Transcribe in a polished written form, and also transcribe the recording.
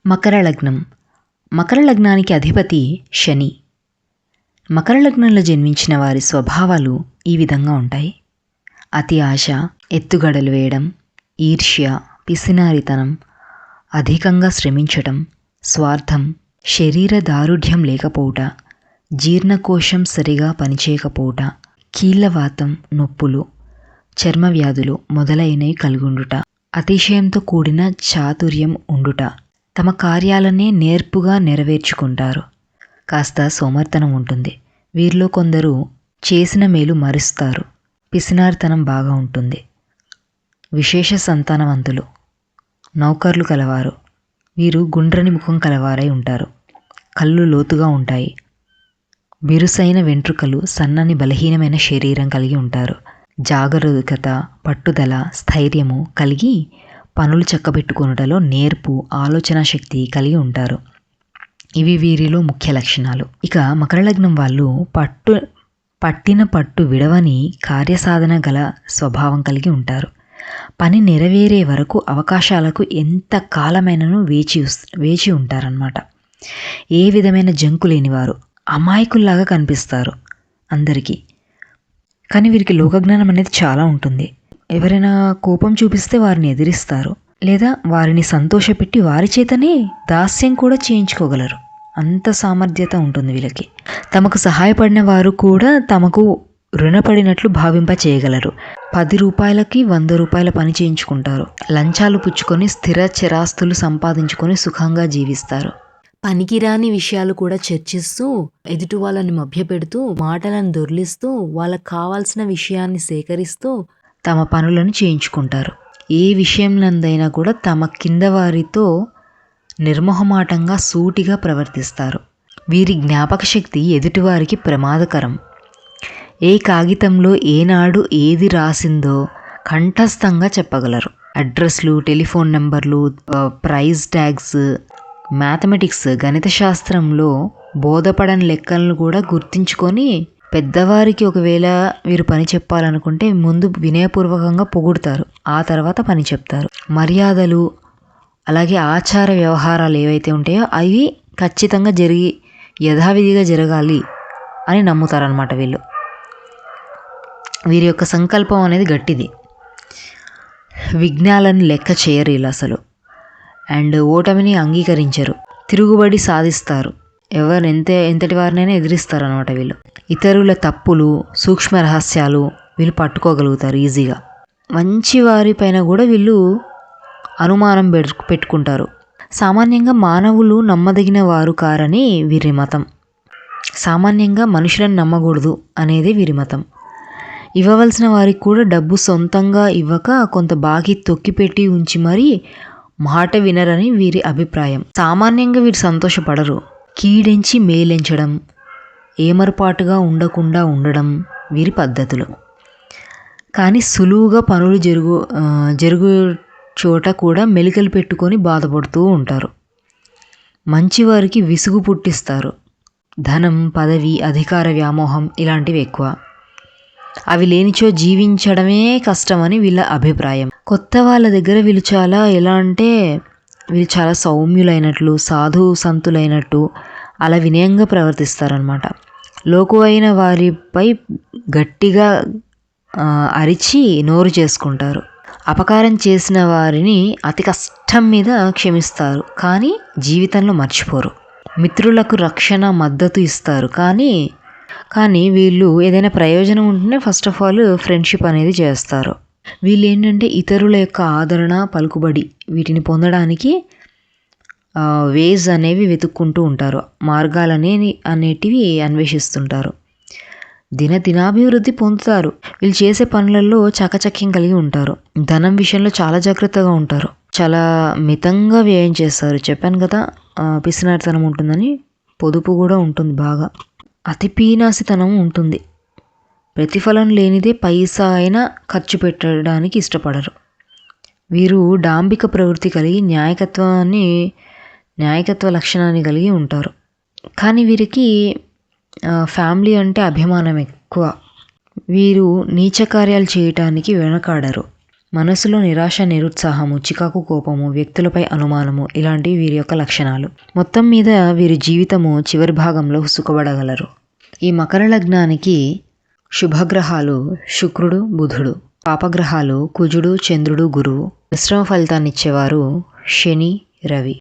మకర లగ్నం. మకర లగ్నానికి అధిపతి శని. మకర లగ్నంలో జన్మించిన వారి స్వభావాలు ఈ విధంగా ఉంటాయి. అతి ఆశ, ఎత్తుగడలు వేయడం, ఈర్ష్య, పిసినారితనం, అధికంగా శ్రమించటం, స్వార్థం, శరీర దారుఢ్యం లేకపోవుట, జీర్ణకోశం సరిగా పనిచేయకపోవుట, కీళ్ళవాతం, నొప్పులు, చర్మ వ్యాధులు మొదలైనవి కలిగుండుట, అతిశయంతో కూడిన చాతుర్యం ఉండుట, తమ కార్యాలనే నేర్పుగా నెరవేర్చుకుంటారు. కాస్త సోమర్తనం ఉంటుంది. వీరిలో కొందరు చేసిన మేలు మరుస్తారు. పిసినారితనం బాగా ఉంటుంది. విశేష సంతానవంతులు, నౌకర్లు కలవారు. వీరు గుండ్రని ముఖం కలవారై ఉంటారు. కళ్ళు లోతుగా ఉంటాయి. బిరుసైన వెంట్రుకలు, సన్నని బలహీనమైన శరీరం కలిగి ఉంటారు. జాగరూకత, పట్టుదల, స్థైర్యము కలిగి పనులు చక్కబెట్టుకొనుటలో నేర్పు, ఆలోచన శక్తి కలిగి ఉంటారు. ఇవి వీరిలో ముఖ్య లక్షణాలు. ఇక మకర లగ్నం వాళ్ళు పట్టిన పట్టు విడవని కార్యసాధన గల స్వభావం కలిగి ఉంటారు. పని నెరవేరే వరకు అవకాశాలకు ఎంత కాలమైనను వేచి ఉంటారన్నమాట. ఏ విధమైన జంకు లేనివారు, అమాయకుల్లాగా కనిపిస్తారు అందరికీ. కానీ వీరికి లోకజ్ఞానం అనేది చాలా ఉంటుంది. ఎవరైనా కోపం చూపిస్తే వారిని ఎదిరిస్తారు, లేదా వారిని సంతోషపెట్టి వారి చేతనే దాస్యం కూడా చేయించుకోగలరు. అంత సామర్థ్యత ఉంటుంది వీళ్ళకి. తమకు సహాయపడిన వారు కూడా తమకు రుణపడినట్లు భావింప చేయగలరు. 10 రూపాయలకి 100 రూపాయల పని చేయించుకుంటారు. లంచాలు పుచ్చుకొని స్థిర చిరాస్తులు సంపాదించుకొని సుఖంగా జీవిస్తారు. పనికిరాని విషయాలు కూడా చర్చిస్తూ, ఎదుటి వాళ్ళని మభ్యపెడుతూ, మాటలను దొర్లిస్తూ, వాళ్ళకు కావాల్సిన విషయాన్ని సేకరిస్తూ తమ పనులను చేయించుకుంటారు. ఏ విషయంలోనైనా కూడా తమ కింద వారితో నిర్మోహమాటంగా సూటిగా ప్రవర్తిస్తారు. వీరి జ్ఞాపక శక్తి ఎదుటివారికి ప్రమాదకరం. ఏ కాగితంలో ఏనాడు ఏది రాసిందో కంఠస్థంగా చెప్పగలరు. అడ్రస్లు, టెలిఫోన్ నెంబర్లు, ప్రైజ్ ట్యాగ్స్, మ్యాథమెటిక్స్, గణిత శాస్త్రంలో బోధపడని లెక్కలను కూడా గుర్తించుకొని పెద్దవారికి ఒకవేళ వీరు పని చెప్పాలనుకుంటే ముందు వినయపూర్వకంగా పొగుడుతారు, ఆ తర్వాత పని చెప్తారు. మర్యాదలు అలాగే ఆచార వ్యవహారాలు ఏవైతే ఉంటాయో అవి ఖచ్చితంగా యథావిధిగా జరగాలి అని నమ్ముతారనమాట వీళ్ళు. వీరి యొక్క సంకల్పం అనేది గట్టిది. విఘ్నాలను లెక్క చేయరు వీళ్ళు అసలు. అండ్ ఓటమిని అంగీకరించరు. తిరుగుబడి సాధిస్తారు. ఎంతటి వారినైనా ఎదిరిస్తారు అనమాట వీళ్ళు. ఇతరుల తప్పులు, సూక్ష్మ రహస్యాలు వీళ్ళు పట్టుకోగలుగుతారు ఈజీగా. మంచి వారిపైన కూడా వీళ్ళు అనుమానం పెట్టుకుంటారు. సామాన్యంగా మానవులు నమ్మదగిన వారు కారని వీరి మతం. సామాన్యంగా మనుషులను నమ్మకూడదు అనేది వీరి మతం. ఇవ్వవలసిన వారికి కూడా డబ్బు సొంతంగా ఇవ్వక కొంత బాకీ తొక్కిపెట్టి ఉంచి మరీ మాట వినరని వీరి అభిప్రాయం. సామాన్యంగా వీరు సంతోషపడరు. కీడెంచి మేలెంచడం, ఏమరపాటుగా ఉండకుండా ఉండడం వీరి పద్ధతులు. కానీ సులువుగా పనులు జరుగు చోట కూడా మెలికలు పెట్టుకొని బాధపడుతూ ఉంటారు. మంచివారికి విసుగు పుట్టిస్తారు. ధనం, పదవి, అధికార వ్యామోహం ఇలాంటివి ఎక్కువ. అవి లేనిచో జీవించడమే కష్టమని వీళ్ళ అభిప్రాయం. కొత్త వాళ్ళ దగ్గర వీళ్ళు చాలా సౌమ్యులైనట్లు, సాధు సంతులైనట్టు అలా వినయంగా ప్రవర్తిస్తారనమాట. లోకువైన వారిపై గట్టిగా అరిచి నోరు చేసుకుంటారు. అపకారం చేసిన వారిని అతి కష్టం మీద క్షమిస్తారు, కానీ జీవితంలో మర్చిపోరు. మిత్రులకు రక్షణ, మద్దతు ఇస్తారు. కానీ వీళ్ళు ఏదైనా ప్రయోజనం ఉంటేనే ఫస్ట్ ఆఫ్ ఆల్ ఫ్రెండ్షిప్ అనేది చేస్తారు. వీళ్ళు ఏంటంటే ఇతరుల యొక్క ఆదరణ, పలుకుబడి వీటిని పొందడానికి వేస్ అనేవి వెతుక్కుంటూ ఉంటారు. అనేటివి అన్వేషిస్తుంటారు. దినాభివృద్ధి పొందుతారు. వీళ్ళు చేసే పనులలో చాకచక్యం కలిగి ఉంటారు. ధనం విషయంలో చాలా జాగ్రత్తగా ఉంటారు. చాలా మితంగా వ్యయం చేస్తారు. చెప్పాను కదా పిసినారితనం ఉంటుందని. పొదుపు కూడా ఉంటుంది బాగా. అతి పీనాసితనం ఉంటుంది. ప్రతిఫలం లేనిదే పైసా అయినా ఖర్చు పెట్టడానికి ఇష్టపడరు. వీరు డాంబిక ప్రవృత్తి కలిగి న్యాయకత్వ లక్షణాన్ని కలిగి ఉంటారు. కానీ వీరికి ఫ్యామిలీ అంటే అభిమానం ఎక్కువ. వీరు నీచ కార్యాలు చేయటానికి వెనకాడరు. మనసులో నిరాశ, నిరుత్సాహము, చికాకు, కోపము, వ్యక్తులపై అనుమానము ఇలాంటివి వీరి యొక్క లక్షణాలు. మొత్తం మీద వీరి జీవితము చివరి భాగంలో సుఖపడగలరు. ఈ మకర లగ్నానికి శుభగ్రహాలు శుక్రుడు, బుధుడు. పాపగ్రహాలు కుజుడు, చంద్రుడు, గురువు. మిశ్రమ ఫలితాన్ని ఇచ్చేవారు శని, రవి.